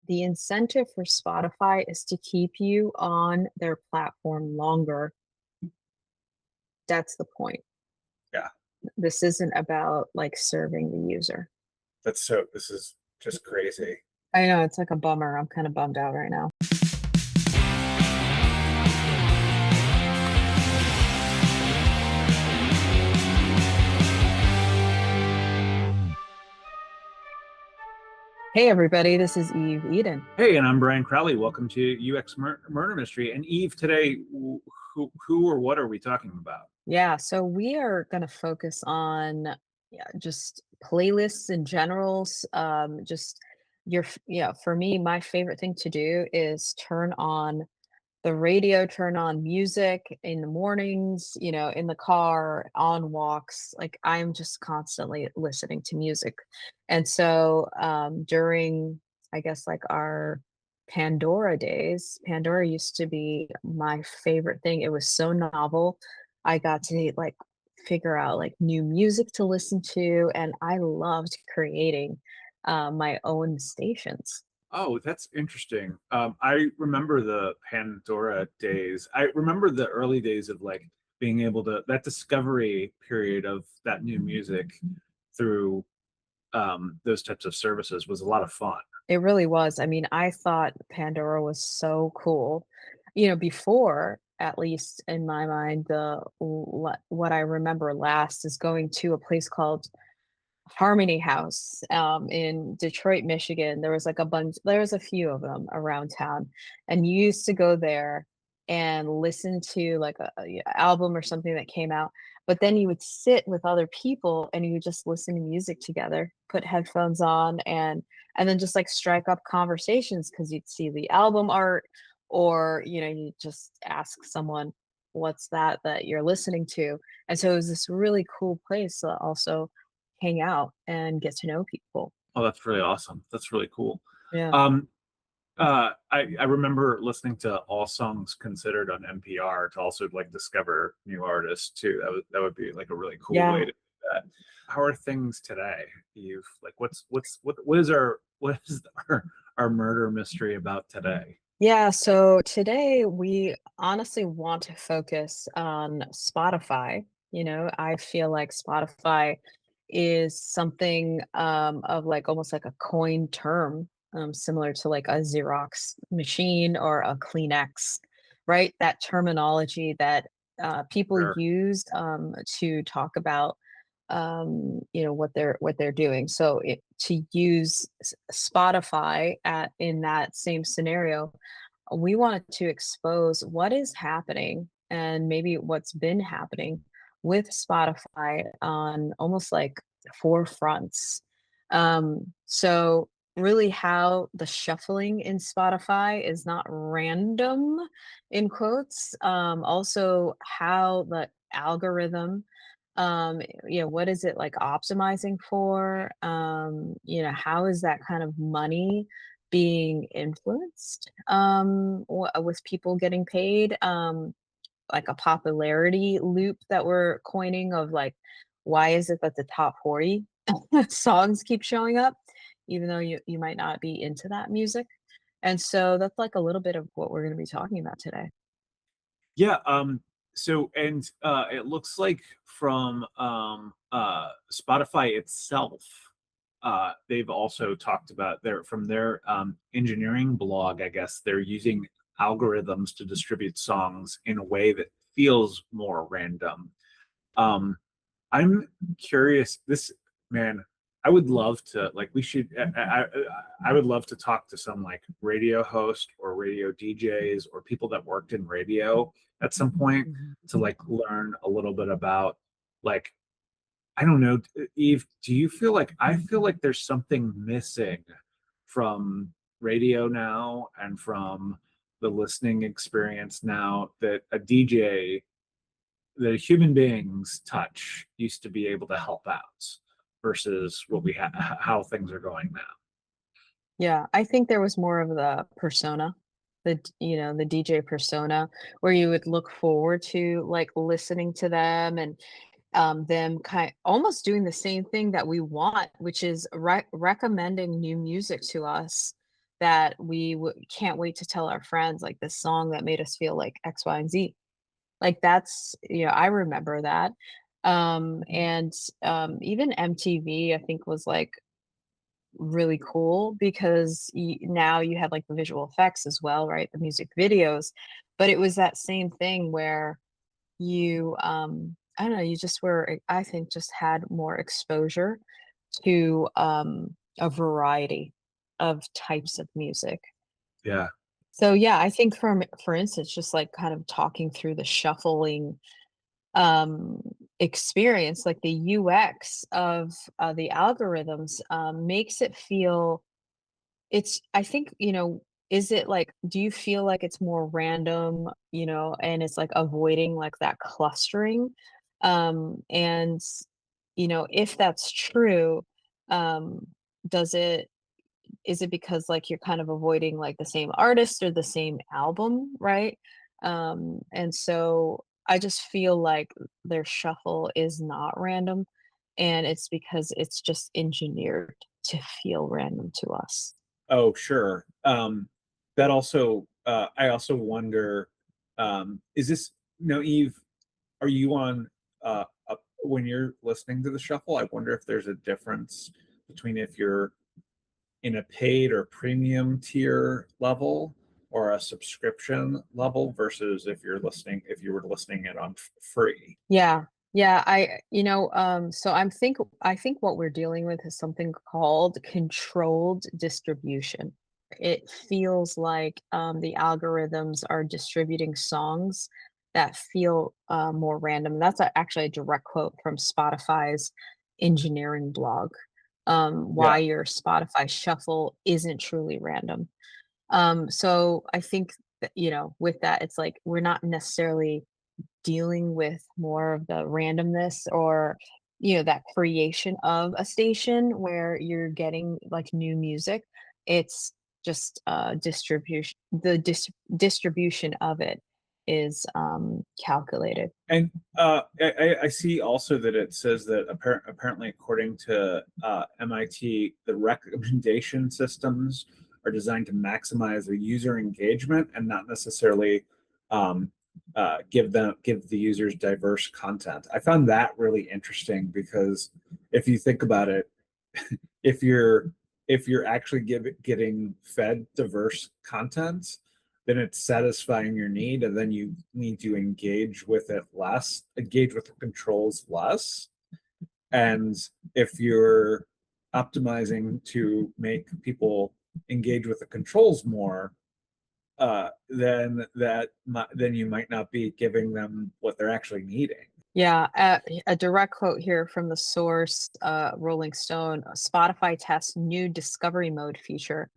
the incentive for Spotify is to keep you on their platform longer. That's the point. Yeah, This isn't about like serving the user. this is just crazy. I know it's like a bummer. I'm kind of bummed out right now. Hey everybody, this is Eve Eden. Hey, and I'm Brian Crowley. Welcome to UX Murder Mystery. And Eve, today, who or what are we talking about? Yeah, so we are going to focus on just playlists in general. Just for me, my favorite thing to do is turn on the radio, turn on music in the mornings, in the car, on walks. Like I'm just constantly listening to music. And so during, I guess, like our Pandora days, Pandora used to be my favorite thing. It was so novel. I got to like figure out like new music to listen to, and I loved creating my own stations. Oh, that's interesting. I remember the Pandora days. I remember the early days of like being able to that discovery period of that new music through those types of services was a lot of fun. It really was. I mean, I thought Pandora was so cool. Before, at least in my mind, what I remember last is going to a place called Harmony House in Detroit, Michigan. There was like there was a few of them around town, and you used to go there and listen to like a album or something that came out. But then you would sit with other people and you would just listen to music together, put headphones on, and then just like strike up conversations because you'd see the album art, or you just ask someone, "What's that you're listening to?" And so it was this really cool place to also hang out and get to know people. Oh, that's really awesome. That's really cool. Yeah. Um, I remember listening to All Songs Considered on NPR to also like discover new artists too. That would be like a really cool way Yeah. to do that. How are things today? You've like what is our murder mystery about today? Yeah, so today we honestly want to focus on Spotify. I feel like Spotify is something of like almost like a coined term, similar to like a Xerox machine or a Kleenex, right? That terminology that people Sure. use to talk about what they're doing. So to use Spotify in that same scenario, we wanted to expose what is happening and maybe what's been happening with Spotify on almost like four fronts. So really how the shuffling in Spotify is not random in quotes. Also how the algorithm, what is it like optimizing for? How is that kind of money being influenced with people getting paid? Like a popularity loop that we're coining of like, why is it that the top 40 songs keep showing up, even though you might not be into that music? And so that's like a little bit of what we're going to be talking about today. Yeah. So and it looks like from Spotify itself, they've also talked about their engineering blog, I guess they're using algorithms to distribute songs in a way that feels more random. Um, I'm curious. This man, I would love to like. We should. I would love to talk to some like radio host or radio DJs or people that worked in radio at some point Mhm. to like learn a little bit about like I don't know, Eve. Do you feel like I feel like there's something missing from radio now and from the listening experience now that a DJ the human beings touch used to be able to help out versus what we have how things are going now. Yeah, I think there was more of the persona, the DJ persona, where you would look forward to like listening to them and them kind almost doing the same thing that we want, which is recommending new music to us that can't wait to tell our friends like this song that made us feel like X, Y, and Z. Like that's, I remember that. And even MTV, I think, was like really cool because now you had like the visual effects as well, right? The music videos, but it was that same thing where I don't know, you just I think just had more exposure to a variety of types of music. Yeah. So yeah, I think for instance, just like kind of talking through the shuffling um experience, like the UX of the algorithms makes it feel I think, is it like, do you feel like it's more random, and it's like avoiding like that clustering? And, if that's true, um, does it, is it because like you're kind of avoiding like the same artist or the same album, right? And so I just feel like their shuffle is not random, and it's because it's just engineered to feel random to us. Oh, sure. That also, I also wonder, is this, Eve, are you on, when you're listening to the shuffle? I wonder if there's a difference between if you're in a paid or premium tier level or a subscription level versus if you were listening it on free. Yeah. Yeah, so I think what we're dealing with is something called controlled distribution. It feels like the algorithms are distributing songs that feel more random. That's actually a direct quote from Spotify's engineering blog. Yeah. Why your Spotify shuffle isn't truly random. So I think that, with that, it's like we're not necessarily dealing with more of the randomness or that creation of a station where you're getting like new music. It's just distribution of it is calculated. And I see also that it says that apparently, according to MIT, the recommendation systems are designed to maximize the user engagement and not necessarily um, give the users diverse content. I found that really interesting because if you think about it, if you're actually getting fed diverse content, then it's satisfying your need, and then you need to engage with the controls less. And if you're optimizing to make people engage with the controls more, then you might not be giving them what they're actually needing. Yeah, a direct quote here from the source, Rolling Stone. Spotify tests new discovery mode feature.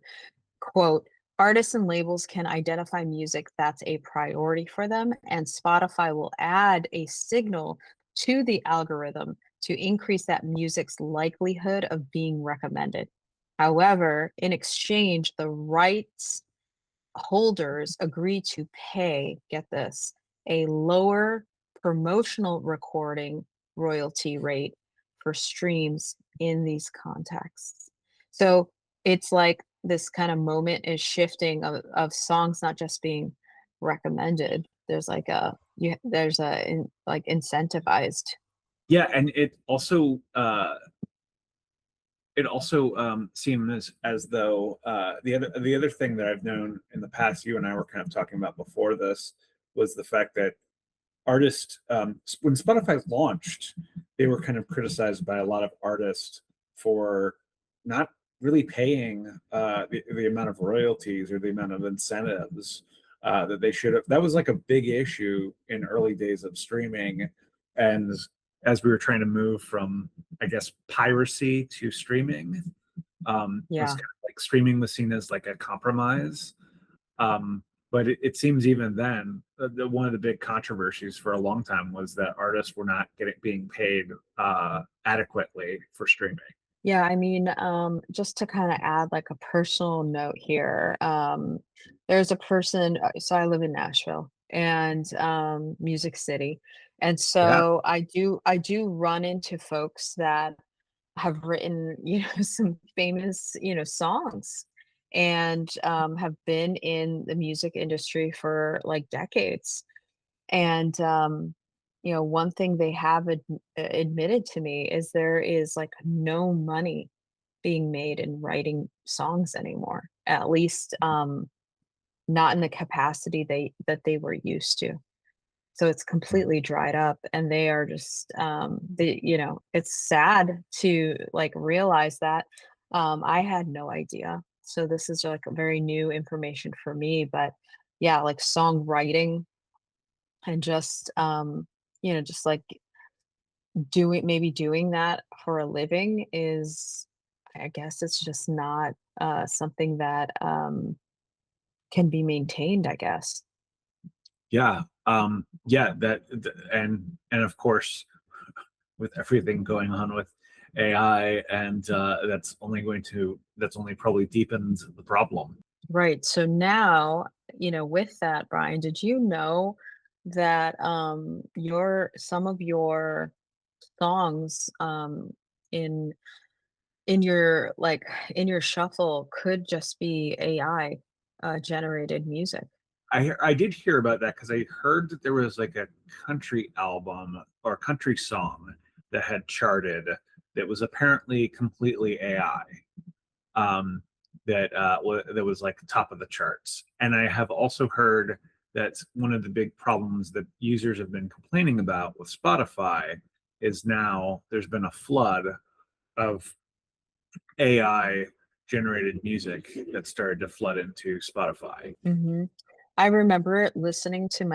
Quote, artists and labels can identify music that's a priority for them, and Spotify will add a signal to the algorithm to increase that music's likelihood of being recommended. However, in exchange, the rights holders agree to pay, get this, a lower promotional recording royalty rate for streams in these contexts. So it's like this kind of moment is shifting of songs not just being recommended. There's like like incentivized. Yeah, and it also seems as though the other thing that I've known in the past, you and I were kind of talking about before this, was the fact that artists, when Spotify launched, they were kind of criticized by a lot of artists for not really paying the amount of royalties or the amount of incentives that they should have. That was like a big issue in early days of streaming, and as we were trying to move from, I guess, piracy to streaming, it was Yeah. kind of like streaming was seen as like a compromise. Um, but it seems even then, one of the big controversies for a long time was that artists were not being paid adequately for streaming. Yeah, I mean, just to kind of add like a personal note here, there's a person, so I live in Nashville and Music City. And Yeah. so I do run into folks that have written, some famous, songs. and have been in the music industry for like decades. And one thing they have admitted to me is there is like no money being made in writing songs anymore, at least not in the capacity they were used to. So it's completely dried up, and they are just, it's sad to, like, realize that. I had no idea. So this is, like, very new information for me, but yeah, like, songwriting and just, just, like, doing that for a living is, I guess it's just not, something that, can be maintained, I guess. Yeah. Yeah, and of course, with everything going on with AI, and that's only probably deepened the problem. Right. So now, with that, Brian, did you know that your some of your songs in your in your shuffle could just be AI generated music? I did hear about that because I heard that there was like a country album or country song that had charted that was apparently completely AI. That was like top of the charts. And I have also heard that one of the big problems that users have been complaining about with Spotify is now there's been a flood of AI generated music that started to flood into Spotify. Hmm. I remember listening to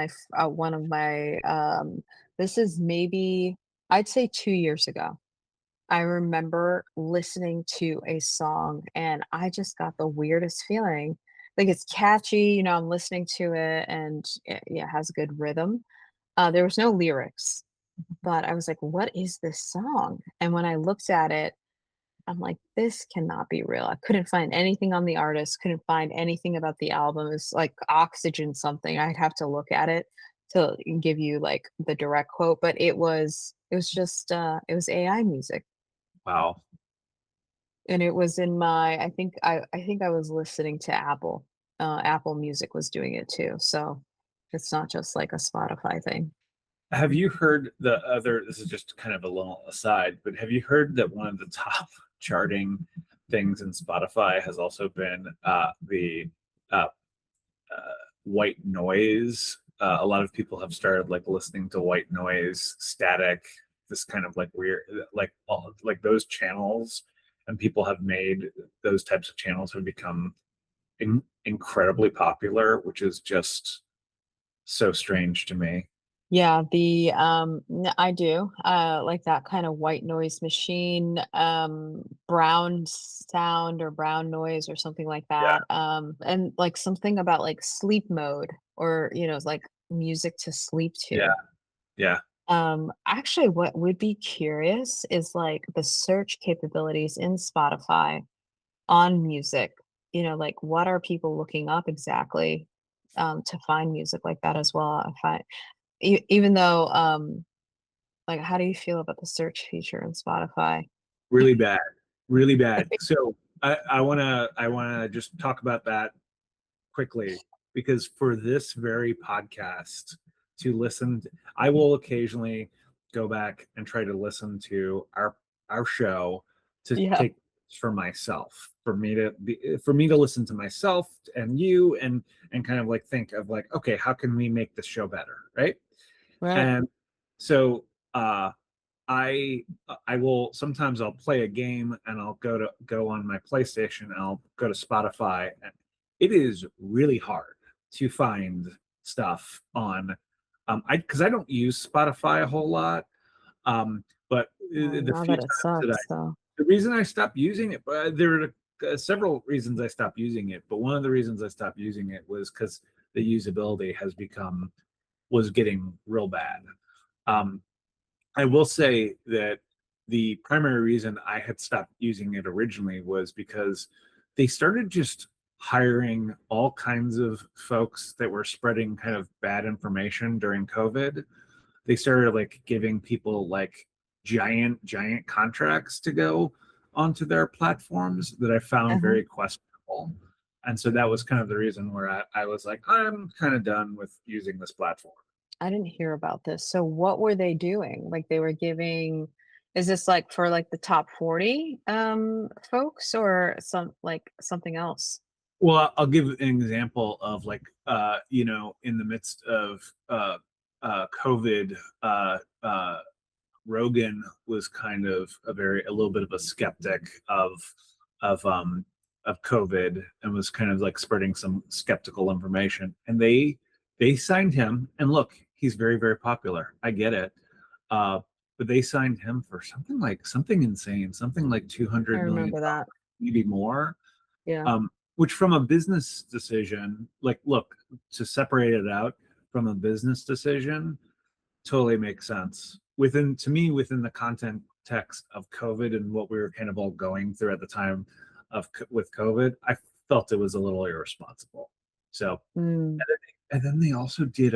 one of my this is maybe, I'd say, 2 years ago. I remember listening to a song and I just got the weirdest feeling. Like, it's catchy, I'm listening to it, and yeah, it has a good rhythm. There was no lyrics, but I was like, "What is this song?" And when I looked at it, I'm like, "This cannot be real." I couldn't find anything on the artist, couldn't find anything about the album. It's like Oxygen something. I'd have to look at it to give you like the direct quote, but it was just it was AI music. Wow. And it was in my I think I was listening to Apple. Apple Music was doing it too, so it's not just like a Spotify thing. Have you heard the other? This is just kind of a little aside, but have you heard that one of the top charting things in Spotify has also been the uh, white noise? A lot of people have started like listening to white noise, static, this kind of like weird, like those channels, and people have made those types of channels have become incredibly popular, which is just so strange to me. Yeah, I do. Like that kind of white noise machine, brown sound or brown noise or something like Yeah, that. And like something about like sleep mode, or it's like music to sleep yeah, to. yeah. Actually, what would be curious is like the search capabilities in Spotify on music. Like, what are people looking up exactly to find music like that as well? I find, even though, like, how do you feel about the search feature in Spotify? Really bad, really bad. So I wanna just talk about that quickly because for this very podcast to listen, I will occasionally go back and try to listen to our show to Yeah, take for myself, for me to listen to myself and you and kind of like think of like, okay, how can we make this show better, right? right. And so I I will sometimes I'll play a game and I'll go on my PlayStation and I'll go to Spotify, and it is really hard to find stuff on I because I don't use Spotify a whole lot. But Well, the now few that it times that I sucks, so the reason I stopped using it, there are several reasons I stopped using it, but one of the reasons I stopped using it was because the usability was getting real bad. Um, I will say that the primary reason I had stopped using it originally was because they started just hiring all kinds of folks that were spreading kind of bad information during COVID. They started like giving people like giant contracts to go onto their platforms that I found uh-huh. very questionable. And so that was kind of the reason where I was like, I'm kind of done with using this platform. I didn't hear about this. So what were they doing? Like they were giving is this like for like the top 40 folks or something else? Well, I'll give an example of like, in the midst of COVID, Rogan was kind of a little bit of a skeptic of um of COVID and was kind of like spreading some skeptical information. And they signed him. And look, he's very, very popular. I get it. Uh, but they signed him for something insane, something like two I hundred million, remember that. maybe more. Yeah. Um, which from a business decision, like look, to separate it out from a business decision, totally makes sense within the context of COVID and what we were kind of all going through at the time with COVID. I felt it was a little irresponsible. So, Mm. and then they also did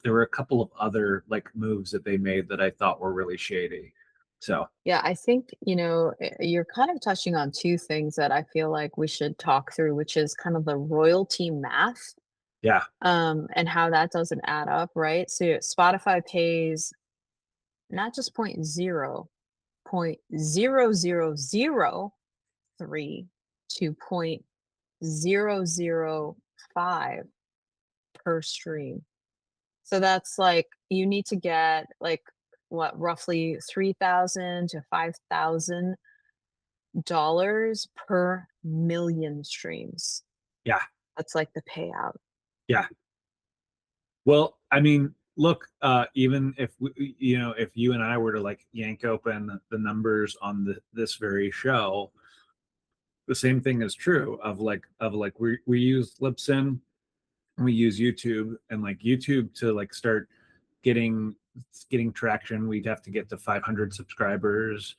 there were a couple of other like moves that they made that I thought were really shady. So, Yeah, I think, you're kind of touching on two things that I feel like we should talk through, which is kind of the royalty math, yeah, and how that doesn't add up, right? So Spotify pays not just point zero zero zero three to point zero zero five per stream. So that's like you need to get like what roughly 3,000 to $5,000 per million streams. yeah, That's like the payout. yeah. Well, I mean, look, even if if you and I were to like yank open the numbers on this very show, the same thing is true of like we use Libsyn, we use YouTube, and like YouTube to like start getting traction, we'd have to get to 500 subscribers,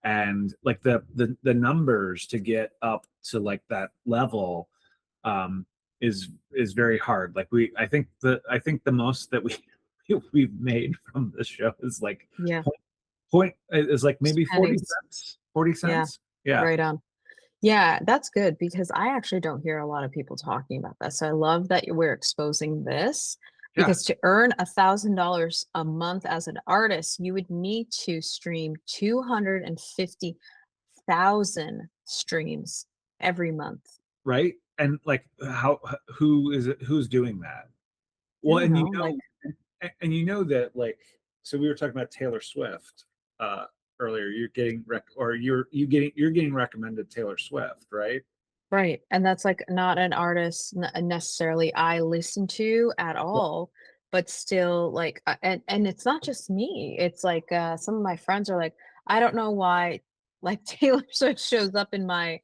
and like the numbers to get up to like that level um is very hard. Like I think the most that we've made from this show is like Yeah, point is like just maybe 40 pennies. cents 40 Yeah, cents Yeah, right on. Yeah, that's good because I actually don't hear a lot of people talking about that. So I love that we're exposing this yeah, because to earn $1,000 a month as an artist, you would need to stream 250,000 streams every month. right. And like who's doing that? I Well, don't know, like, and you know that like, so we were talking about Taylor Swift uh earlier. You're getting you're getting recommended Taylor Swift, right? right. And that's like not an artist necessarily I listen to at Well, all, but still like, and it's not just me. It's like some of my friends are like, I don't know why like Taylor Swift shows up in my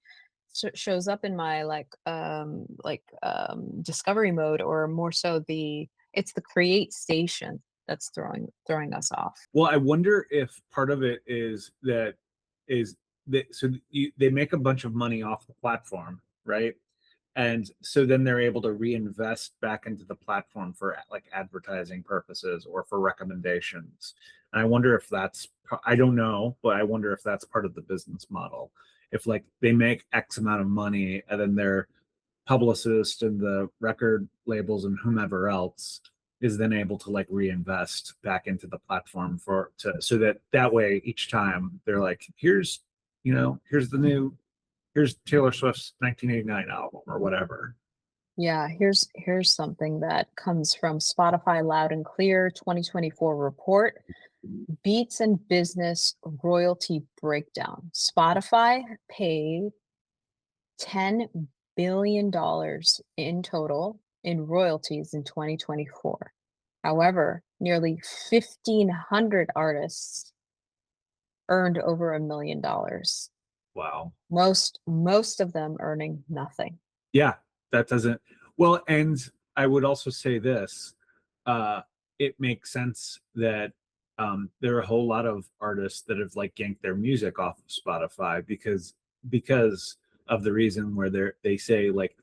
discovery mode or more so it's the create station that's throwing us off. well, I wonder if part of it is that they make a bunch of money off the platform, right? And so then they're able to reinvest back into the platform for like advertising purposes or for recommendations. And I wonder if I don't know, but I wonder if that's part of the business model. If like they make X amount of money and then their publicist and the record labels and whomever else is then able to like reinvest back into the platform so that way each time they're like, here's Taylor Swift's 1989 album or whatever. Yeah, here's something that comes from Spotify Loud and Clear 2024 report. Beats and Business royalty breakdown. Spotify paid $10 billion in total in royalties in 2024. However, nearly 1,500 artists earned over $1 million. Wow. Most of them earning nothing. Yeah, that doesn't. Well, and I would also say this, uh, it makes sense that there are a whole lot of artists that have like yanked their music off of Spotify because of the reason where they say like,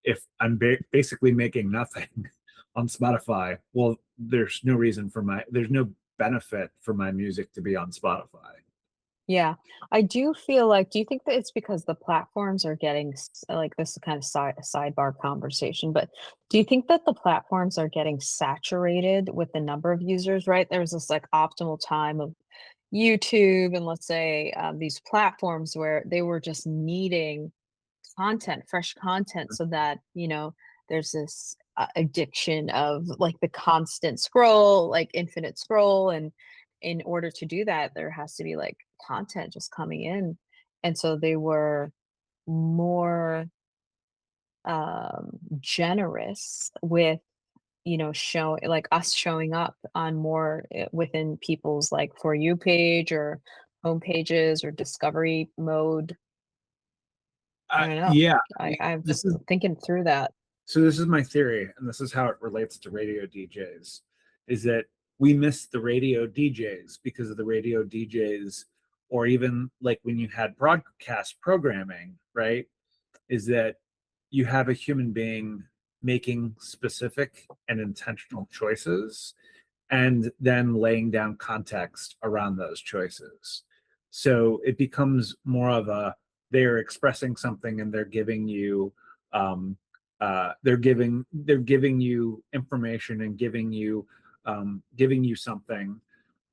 if I'm basically making nothing on Spotify, well, there's no benefit for my music to be on Spotify. Yeah, I do feel like, do you think that it's because the platforms are getting like this is kind of sidebar conversation, but do you think that the platforms are getting saturated with the number of users, right? There's this like optimal time of YouTube and let's say these platforms where they were just needing content, fresh content, so that, there's this addiction of like the constant scroll, like infinite scroll. And in order to do that, there has to be like content just coming in. And so they were more generous with, show like us showing up on more within people's like For You page or home pages or discovery mode. I don't know. Yeah, I'm this just is thinking through that. so. This is my theory, and this is how it relates to radio DJs. Is that we miss the radio DJs because of the radio DJs, or even like when you had broadcast programming, right? Is that you have a human being making specific and intentional choices and then laying down context around those choices. So it becomes more of a they're expressing something and they're giving you they're giving you information and giving you something.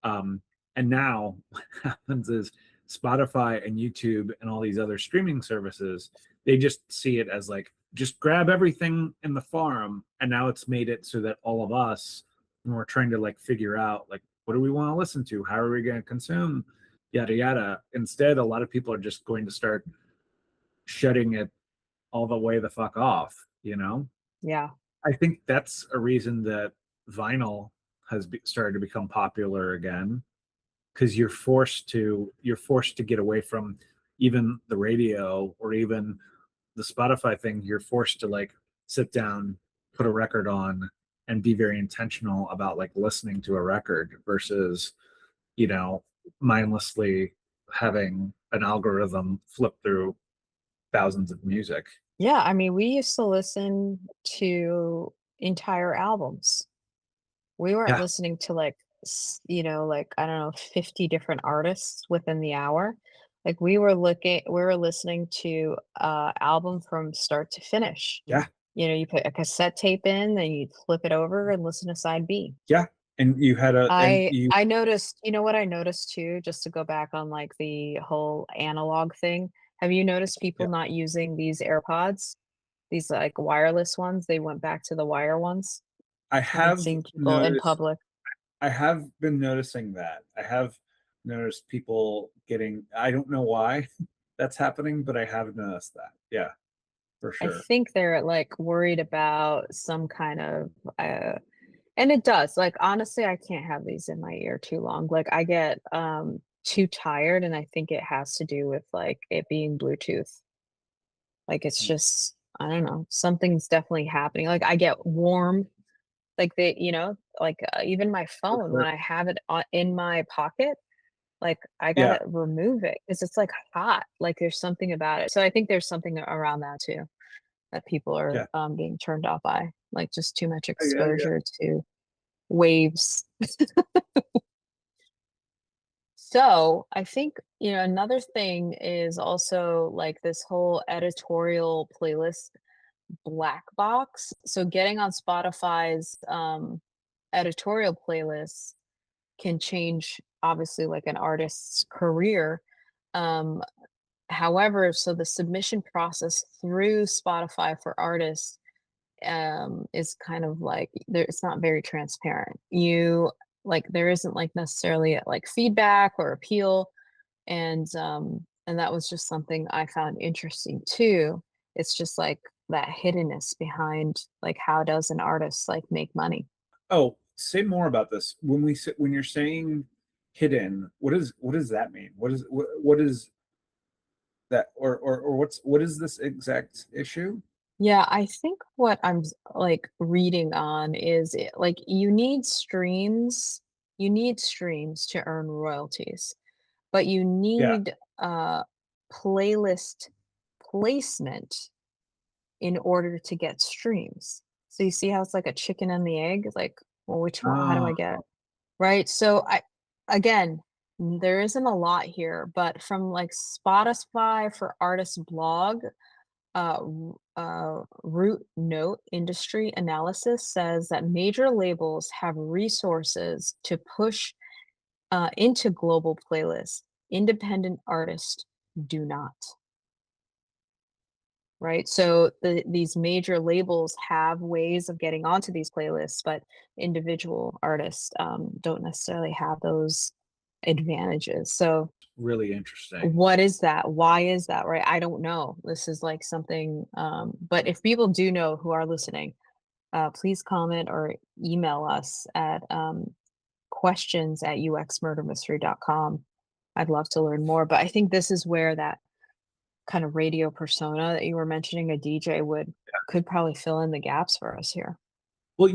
um, and now what happens is Spotify and YouTube and all these other streaming services, they just see it as like just grab everything in the farm, and now it's made it so that all of us, when we're trying to like figure out like what do we want to listen to, how are we going to consume, yada yada. Instead, a lot of people are just going to start shutting it all the way the fuck off. Yeah. I think that's a reason that vinyl has started to become popular again, because you're forced to get away from even the radio or even the Spotify thing. You're forced to like sit down, put a record on, and be very intentional about like listening to a record versus, you know, mindlessly having an algorithm flip through thousands of music. Yeah, I mean, we used to listen to entire albums. We weren't Yeah, listening to like, like, I don't know, 50 different artists within the hour. Like we were listening to album from start to finish. yeah, You put a cassette tape in, then you'd flip it over and listen to side B. yeah. And you had a and you I noticed, you know what I noticed too, just to go back on like the whole analog thing. Have you noticed people yeah. not using these AirPods? These like wireless ones? They went back to the wire ones. I I've been have seeing people in noticed public. I have been noticing that. I have noticed people getting, I don't know why that's happening, but I have noticed that. Yeah, for I sure. think they're like worried about some kind of and it does. Like honestly, I can't have these in my ear too long. Like I get too tired and I think it has to do with like it being Bluetooth. Like it's just I don't know, something's definitely happening. Like I get warm, like like even my For phone when sure. I have it in my pocket, like I Yeah, gotta remove it because it's like hot. Like there's something about it. So I think there's something around that too that people are yeah. being turned off by, like just too much Yeah. exposure to waves. So I think, another thing is also like this whole editorial playlist black box. So getting on Spotify's editorial playlists can change obviously like an artist's career. Um, However, so the submission process through Spotify for artists is kind of like there it's not very transparent. There isn't like necessarily like feedback or appeal, and that was just something I found interesting too. It's just like that hiddenness behind like how does an artist like make money? Oh, say more about this. When you're saying hidden, what does that mean? What is that, or what is this exact issue? Yeah, I think what like reading on is like you need streams to earn royalties, but you Yeah. need playlist placement in order to get streams. So you see how it's like a chicken and the egg? Like, well, which one? How do Oh, I get right? So again, There isn't a lot here, but from like Spotify for Artists blog, Root Note Industry Analysis says that major labels have resources to push into global playlists. Independent artists do not. Right? So these major labels have ways of getting onto these playlists, but individual artists don't necessarily have those advantages. So Really interesting. what is that? Why is that? Right? I don't know. This is like something, but if people do know who are listening, please comment or email us at questions at uxmurdermystery.com. I'd love to learn more, but I think this is where that kind of radio persona that you were mentioning, a DJ could probably fill in the gaps for us here. Well,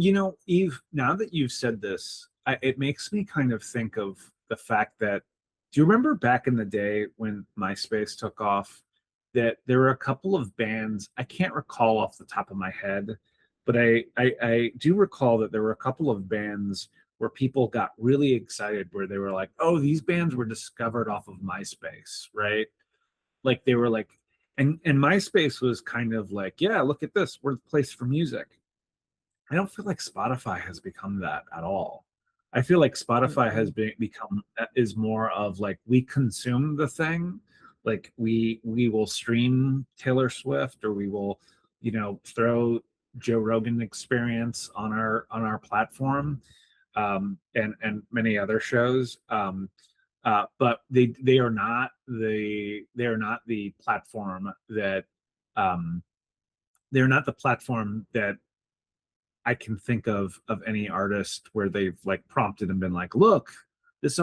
Eve, now that you've said this, it makes me kind of think of the fact that, do you remember back in the day when MySpace took off, that there were a couple of bands, I can't recall off the top of my head, but I do recall that there were a couple of bands where people got really excited, where they were like, oh, these bands were discovered off of MySpace, right? Like they were like, and MySpace was kind of like, yeah, look at this, we're the place for music. I don't feel like Spotify has become that at all. I feel like Spotify has become is more of like, we consume the thing, like we will stream Taylor Swift, or we will, throw Joe Rogan Experience on our platform, and many other shows. But they are not the platform that they're not the platform that I can think of any artist where they've like prompted and been like, look, this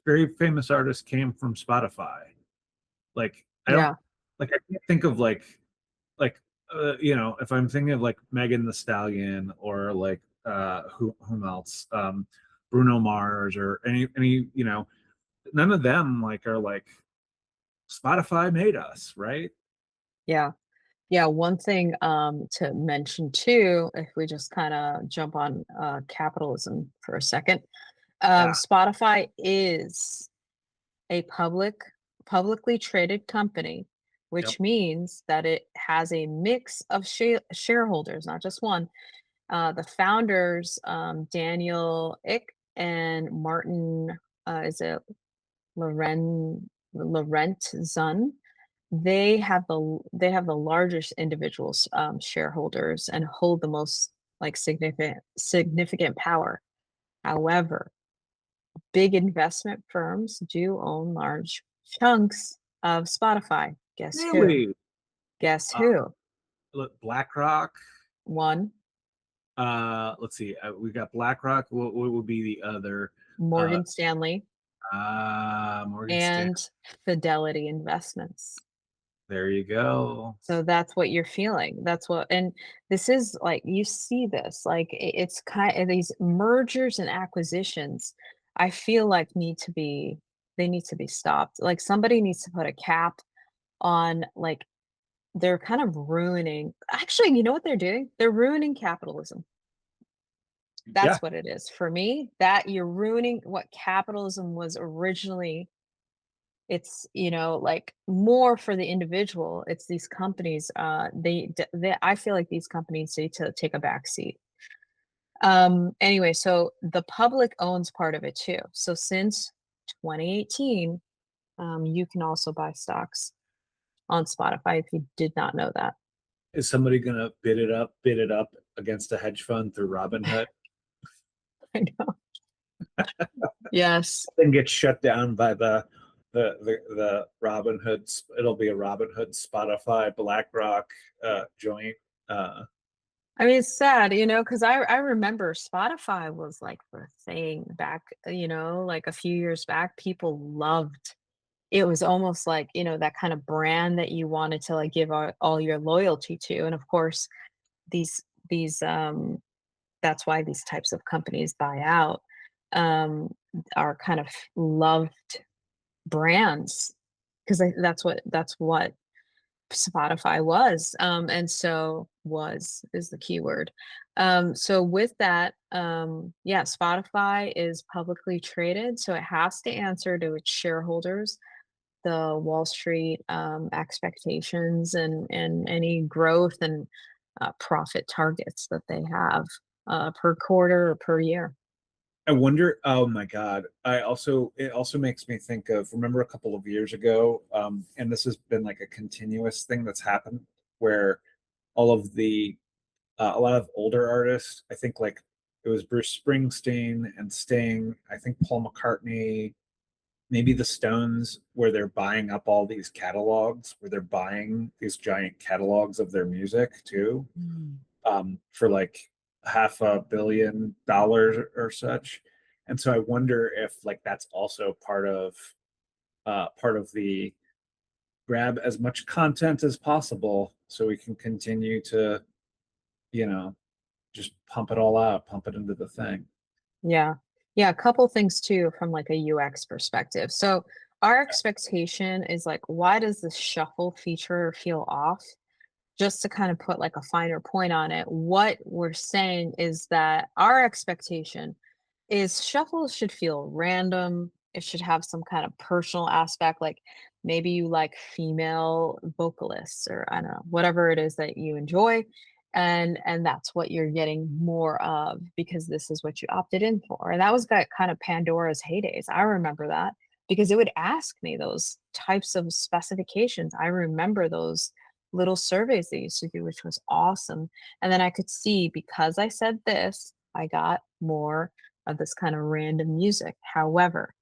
very famous artist came from Spotify. Like I don't Yeah. like I can't think of like if I'm thinking of like Megan the Stallion, or like whom else, Bruno Mars, or any none of them like are like Spotify made us, right? Yeah. Yeah, one thing to mention too, if we just kind of jump on capitalism for a second, Yeah. Spotify is a publicly traded company, Yep. which means that it has a mix of shareholders, not just one. The founders, Daniel Ick and Martin, is it Laurent Zun? They have the largest individuals shareholders and hold the most like significant power. However, big investment firms do own large chunks of Spotify. Guess who? Really? Guess Uh, who? Look, BlackRock. One, Let's see. We got BlackRock. What would be the other? Uh, Morgan Stanley Morgan Stanley. and Fidelity Investments. There you go. So that's what you're feeling. That's what, and this is like, you see this, like it's kind of these mergers and acquisitions, I feel like they need to be stopped. Like somebody needs to put a cap on, like, they're kind of ruining, actually, you know what they're doing? They're ruining capitalism. Yeah. That's what it is. For me, that you're ruining what capitalism was originally. It's, like, more for the individual. It's these companies, I feel like these companies need to take a back seat. Anyway, so the public owns part of it too. So since 2018, you can also buy stocks on Spotify if you did not know that. Is somebody gonna bid it up against a hedge fund through Robinhood? I know. Yes. Then get shut down by the Robinhood. It'll be a Robinhood Spotify BlackRock joint. I mean, it's sad, because I remember Spotify was like the thing back, like a few years back. People loved it. Was almost like, that kind of brand that you wanted to like give all your loyalty to. And of course, these that's why these types of companies buy out, um, are kind of loved brands, because that's what Spotify was, and so was is the key word. So with that, yeah, Spotify is publicly traded, so it has to answer to its shareholders, the Wall Street expectations and any growth and profit targets that they have per quarter or per year. I wonder, oh my God. It also makes me think of, remember a couple of years ago, and this has been like a continuous thing that's happened where all of a lot of older artists, I think like it was Bruce Springsteen and Sting, I think Paul McCartney, maybe the Stones, where they're buying up all these catalogs, where they're buying these giant catalogs of their music too, Mm. for like $500 million or such. And so I wonder if like that's also part of the grab as much content as possible so we can continue to, you know, just pump it all out, pump it into the thing. Yeah. Yeah, a couple things too from like a UX perspective. So our expectation is like, why does the shuffle feature feel off? Just to kind of put like a finer point on it, what we're saying is that our expectation is shuffle should feel random. It should have some kind of personal aspect, like maybe you like female vocalists or I don't know, whatever it is that you enjoy. And that's what you're getting more of because this is what you opted in for. And that was that kind of Pandora's heydays. I remember that because it would ask me those types of specifications. I remember those little surveys they used to do, which was awesome. And then I could see because I said this, I got more of this kind of random music. However,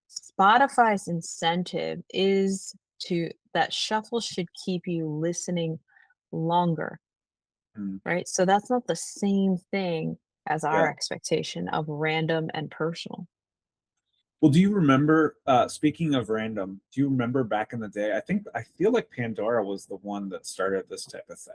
Spotify's incentive is to that shuffle should keep you listening longer, Mm, right? So that's not the same thing as our yeah. expectation of random and personal. Well, do you remember, speaking of random, do you remember back in the day? I feel like Pandora was the one that started this type of thing,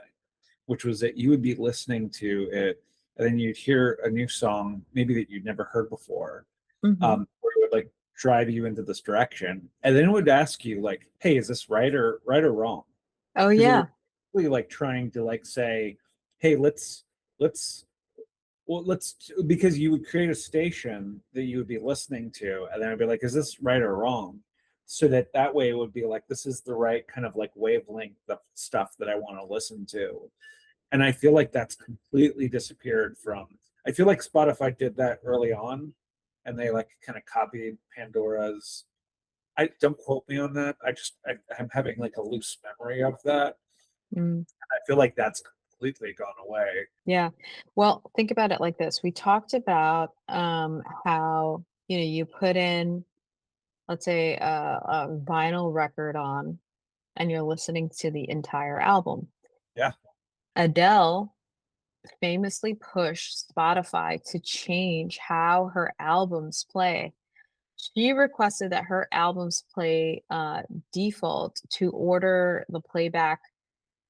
which was that you would be listening to it and then you'd hear a new song, maybe that you'd never heard before, Hmm. where it would like drive you into this direction. And then it would ask you, like, hey, is this right or wrong? Oh Because it was yeah. really like trying to like say, hey, let's because you would create a station that you would be listening to, and then I'd be like, is this right or wrong? So that way it would be like, this is the right kind of like wavelength of stuff that I want to listen to. And I feel like that's completely disappeared from, I feel like Spotify did that early on and they like kind of copied Pandora's. I don't quote me on that. I'm having like a loose memory of that. Mm. I feel like that's completely gone away. Yeah. Well, think about it like this. We talked about how, you put in, let's say, a vinyl record on and you're listening to the entire album. Yeah. Adele famously pushed Spotify to change how her albums play. She requested that her albums play default to order the playback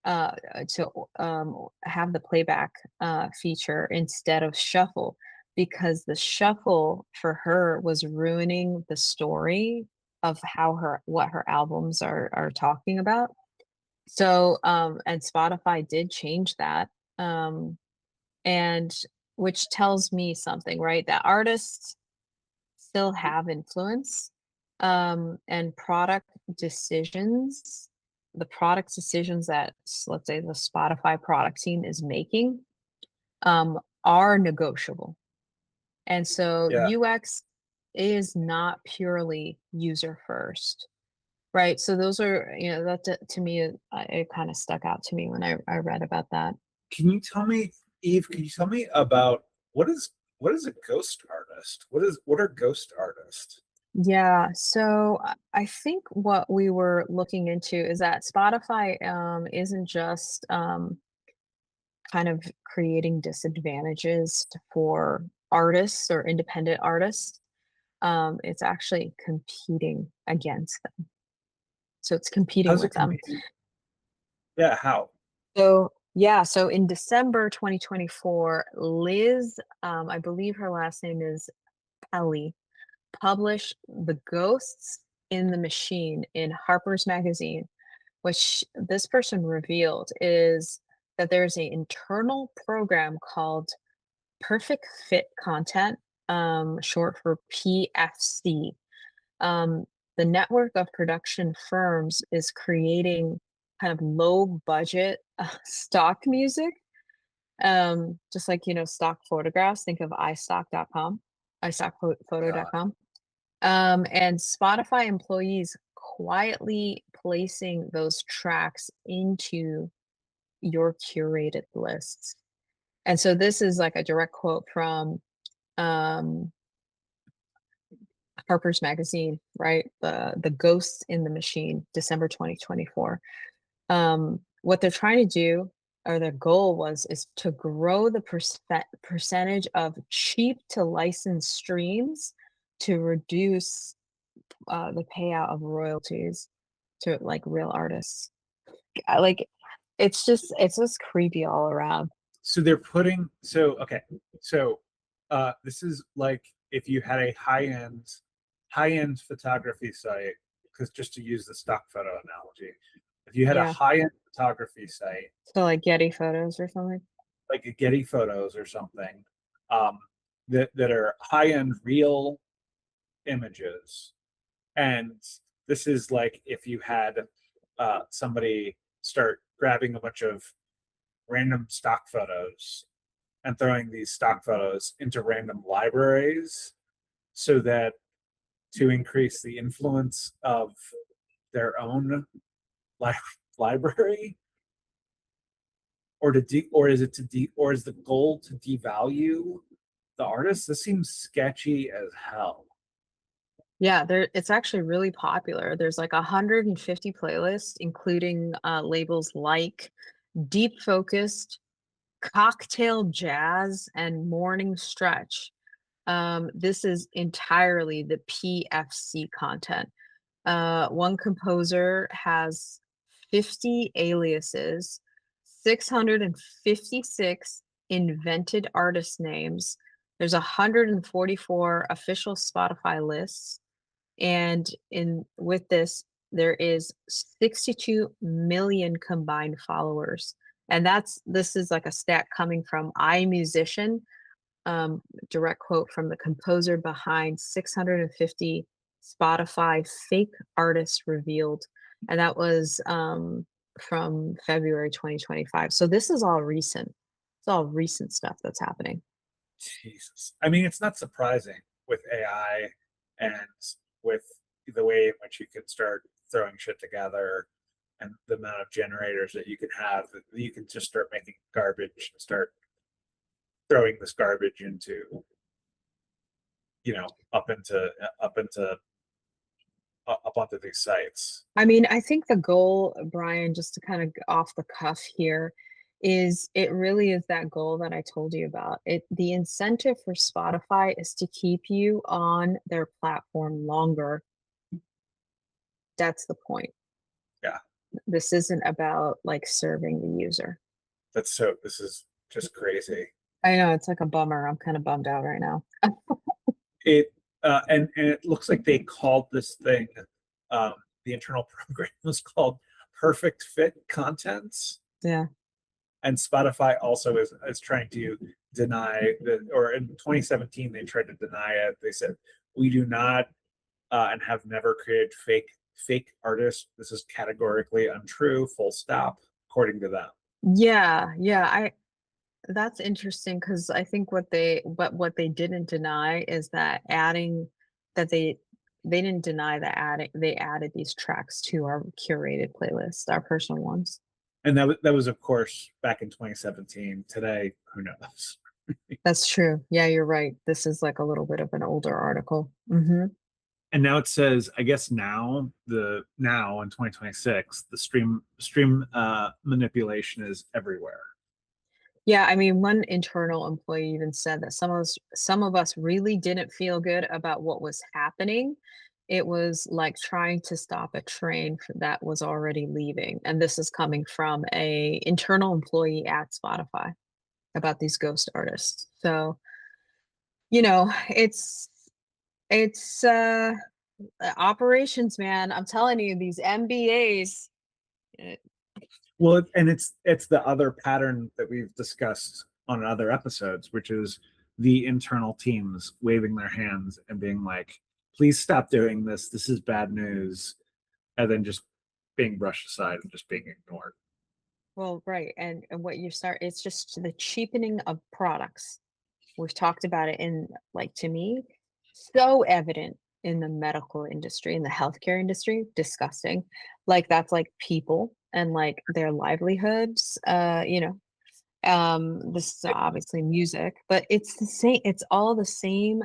to have the playback feature instead of shuffle because the shuffle for her was ruining the story of how her what her albums are talking about. So and Spotify did change that. And which tells me something, right? That artists still have influence, and the product decisions that let's say the Spotify product team is making, are negotiable. And so Yeah. UX is not purely user first, right? So those are, that to me, it kind of stuck out to me when I read about that. Can you tell me, Eve, can you tell me about what is a ghost artist? What are ghost artists? Yeah, so I think what we were looking into is that Spotify isn't just kind of creating disadvantages for artists or independent artists. It's actually competing against them. So it's competing How's it with them. compete? Yeah, how? So yeah, so in December 2024, Liz, I believe her last name is Pelly, published The Ghosts in the Machine in Harper's Magazine. which this person revealed is that there's an internal program called Perfect Fit Content, short for PFC. Um, the network of production firms is creating kind of low budget stock music, just like, stock photographs. Think of istock.com, God. istockphoto.com. And Spotify employees quietly placing those tracks into your curated lists. And so this is like a direct quote from um, Harper's Magazine, right? The Ghosts in the Machine, December 2024. What they're trying to do, or their goal was, is to grow the percentage of cheap to license streams to reduce the payout of royalties to like real artists. Like it's just creepy all around. So they're putting so okay. So this is like if you had a high end photography site, because just to use the stock photo analogy, if you had a Yeah. high-end photography site So like Getty photos or something. like a Getty Photos or something, um, that are high-end real images, and this is like if you had somebody start grabbing a bunch of random stock photos and throwing these stock photos into random libraries so that to increase the influence of their own li- library, or is it or is the goal to devalue the artist? This seems sketchy as hell. Yeah, it's actually really popular. There's like 150 playlists, including labels like Deep Focused, Cocktail Jazz, and Morning Stretch. This is entirely the PFC content. One composer has 50 aliases, 656 invented artist names. There's 144 official Spotify lists. And in with this, there is 62 million combined followers. And this is like a stat coming from iMusician, um, direct quote from the composer behind 650 Spotify fake artists revealed. And that was from February 2025. So this is all recent. It's all recent stuff that's happening. Jesus. I mean, it's not surprising with AI and with the way in which you can start throwing shit together and the amount of generators that you can have, that you can just start making garbage and start throwing this garbage into, up into up onto these sites. I mean, I think the goal, Brian, just to kind of off the cuff here, is it really is that goal that I told you about. The incentive for Spotify is to keep you on their platform longer. That's the point. Yeah, This isn't about like serving the user. this is just crazy. I know it's like a bummer. I'm kind of bummed out right now. It and it looks like they called this thing, um, the internal program was called Perfect Fit Contents. Yeah. And Spotify also is trying to deny that, or in 2017 they tried to deny it. They said we do not and have never created fake artists. This is categorically untrue. Full stop. According to them. Yeah, yeah. That's interesting because I think what they didn't deny is that adding that they didn't deny that they added these tracks to our curated playlist, our personal ones. And that was of course back in 2017. Today, who knows? That's true. Yeah, you're right. This is like a little bit of an older article. And now it says, I guess now in 2026, the stream manipulation is everywhere. Yeah, I mean, one internal employee even said that some of us really didn't feel good about what was happening. It was like trying to stop a train that was already leaving. And this is coming from a internal employee at Spotify about these ghost artists. So, it's operations, man. I'm telling you, these MBAs, Eh, Well, and it's the other pattern that we've discussed on other episodes, which is the internal teams waving their hands and being like, "Please stop doing this. This is bad news," and then just being brushed aside and just being ignored. well, right, and what you start it's just the cheapening of products. We've talked about it in like, to me, so evident in the medical industry, in the healthcare industry, disgusting. Like, that's, like, people and, like, their livelihoods, this is obviously music, but it's all the same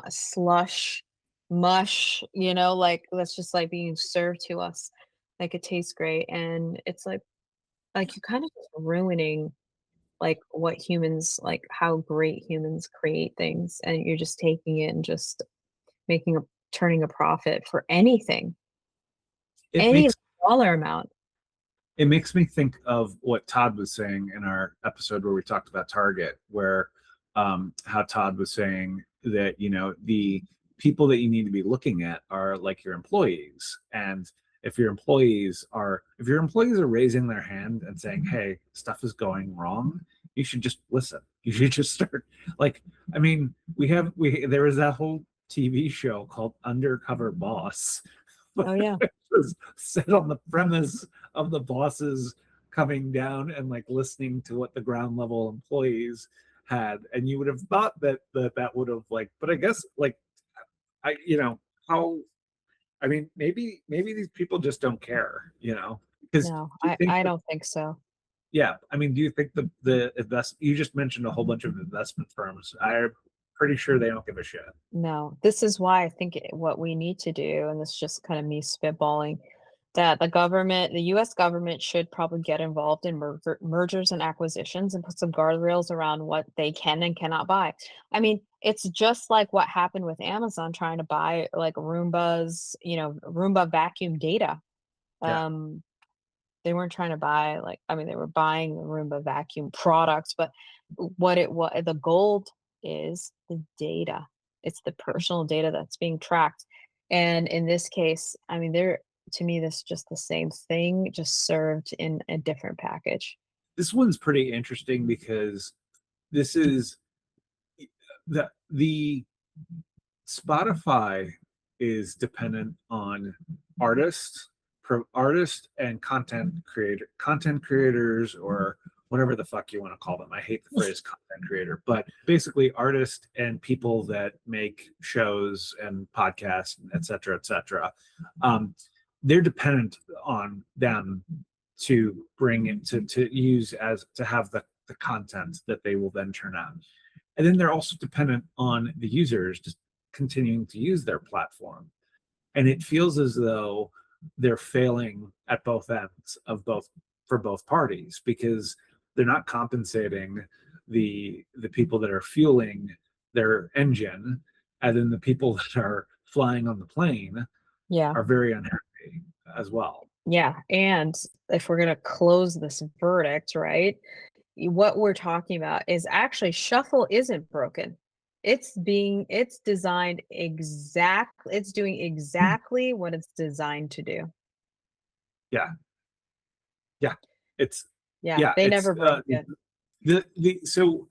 slush, mush, like, that's just, like, being served to us. Like, it tastes great, and it's like, you're kind of just ruining like what humans like how great humans create things and you're just taking it and just making a turning a profit for anything, It any makes dollar amount. it makes me think of what Todd was saying in our episode where we talked about Target, where how Todd was saying that the people that you need to be looking at are like your employees, and if your employees are raising their hand and saying, "Hey, stuff is going wrong," you should just listen. You should just start like, I mean, we there was that whole TV show called Undercover Boss, Oh yeah. was set on the premise of the bosses coming down and like listening to what the ground level employees had, and you would have thought that would have like, but I guess like I how, I mean, maybe these people just don't care, because No, do you think I that, don't think so. yeah, I mean, do you think the invest you just mentioned a whole bunch of investment firms, I'm pretty sure they don't give a shit. No, this is why I think what we need to do, and this is just kind of me spitballing, that the US government should probably get involved in mergers and acquisitions and put some guardrails around what they can and cannot buy. I mean, it's just like what happened with Amazon trying to buy like Roomba vacuum data. Yeah, Um, they weren't trying to buy like I mean, they were buying the Roomba vacuum products, but what the gold is the data. It's the personal data that's being tracked. And in this case, I mean, to me, this is just the same thing, just served in a different package. this one's pretty interesting because this is the Spotify is dependent on artists, artist and content creators, or whatever the fuck you want to call them. I hate the phrase content creator, but basically artists and people that make shows and podcasts, et cetera, et cetera. Um, they're dependent on them to bring it to use as to have the content that they will then turn out. And then they're also dependent on the users just continuing to use their platform. And it feels as though they're failing at both ends of both for both parties, because they're not compensating the people that are fueling their engine, and then the people that are flying on the plane Yeah. are very unhappy as well. Yeah. And if we're going to close this verdict, right? What we're talking about is actually shuffle isn't broken. It's designed it's doing exactly what it's designed to do. Yeah, yeah, it's Yeah, yeah, they it's never broke it. the so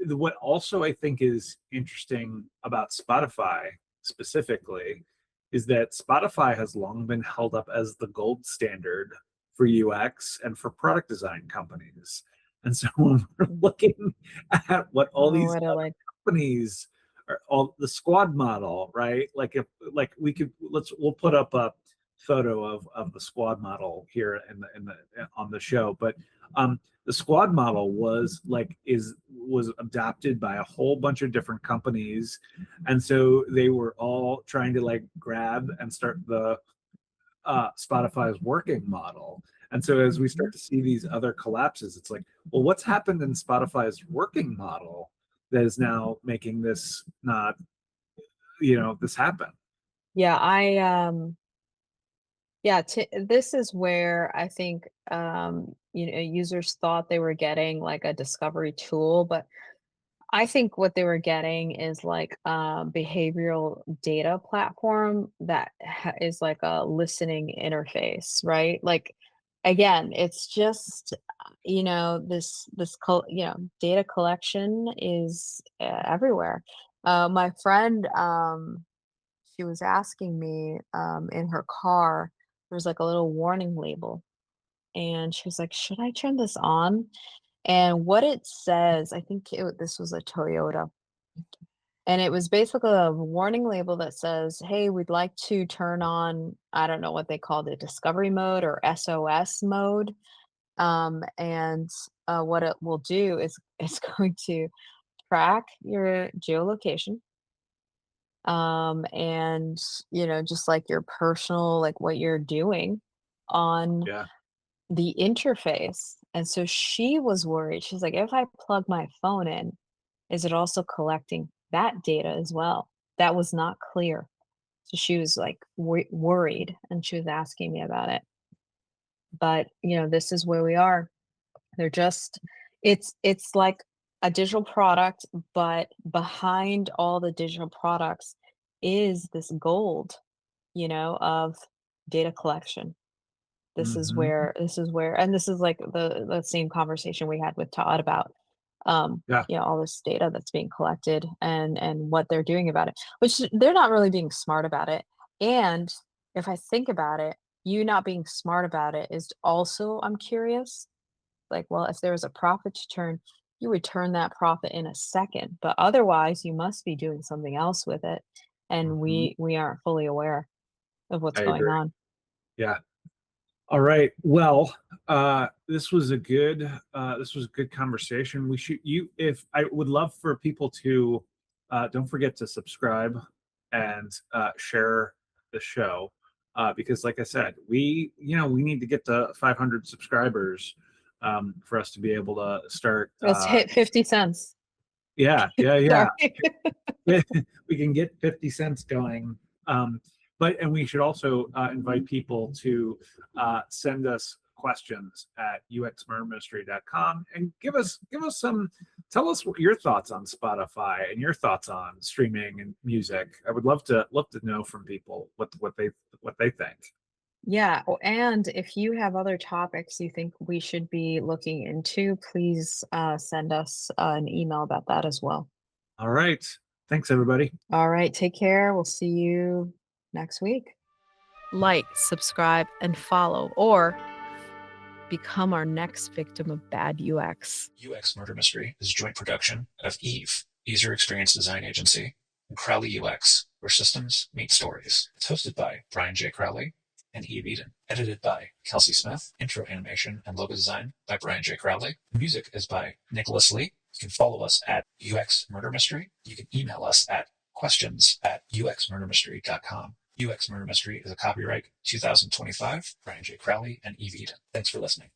what also I think is interesting about Spotify specifically is that Spotify has long been held up as the gold standard for UX and for product design companies. And so when we're Mm. looking at what all Oh, these what a other like companies are, all the squad model, right? Like if like we'll put up a photo of the squad model here in the on the show, but the squad model was adopted by a whole bunch of different companies, and so they were all trying to like grab and start the Spotify's working model. And so as we Mhm. start to see these other collapses, it's like, well, what's happened in Spotify's working model that is now making this not, this happen? Yeah, yeah, this is where I think users thought they were getting like a discovery tool, but I think what they were getting is like a behavioral data platform that is like a listening interface, right? Like, again, it's just data collection is everywhere. My friend, she was asking me in her car, there's like a little warning label, and she was like, "Should I turn this on?" And what it says, I think this was a Toyota, and it was basically a warning label that says, "Hey, we'd like to turn on," I don't know what they called it, discovery mode or SOS mode. And what it will do is it's going to track your geolocation, and just like your personal, like what you're doing on Yeah. the interface. And so she was worried. She's like, if I plug my phone in, is it also collecting that data as well? That was not clear. So she was like worried, and she was asking me about it. But, this is where we are. They're just it's like a digital product, but behind all the digital products is this gold, of data collection. Hmm. And this is like the same conversation we had with Todd about, Yeah. all this data that's being collected and what they're doing about it, which they're not really being smart about it. And if I think about it, you not being smart about it is also, I'm curious, like, well, if there was a profit to turn, you would turn that profit in a second, but otherwise you must be doing something else with it, and Hmm. we aren't fully aware of what's I going agree. on. Yeah. All right. Well, this was a good conversation. We should you if I would love for people to don't forget to subscribe and share the show, because like I said, we need to get to 500 subscribers, for us to be able to start. Let's hit 50 cents. Yeah, yeah, yeah. Sorry. We can get 50 cents going. Um, and we should also invite people to send us questions at uxmurdermystery.com and give us some, tell us what your thoughts on Spotify and your thoughts on streaming and music. I would love to know from people what they think. Yeah, and if you have other topics you think we should be looking into, please send us an email about that as well. All right. Thanks everybody. All right, take care. We'll see you next week. Like, subscribe, and follow, or become our next victim of bad UX. UX Murder Mystery is a joint production of Eve, User Experience Design Agency, and Crowley UX, where systems meet stories. It's hosted by Brian J. Crowley and Eve Eden. Edited by Kelsey Smith. Intro animation and logo design by Brian J. Crowley. The music is by Nicolas Lee. You can follow us at UX Murder Mystery. You can email us at questions@uxmurdermystery.com. UX Murder Mystery is a copyright 2025, Brian J. Crowley and Eve Eden. Thanks for listening.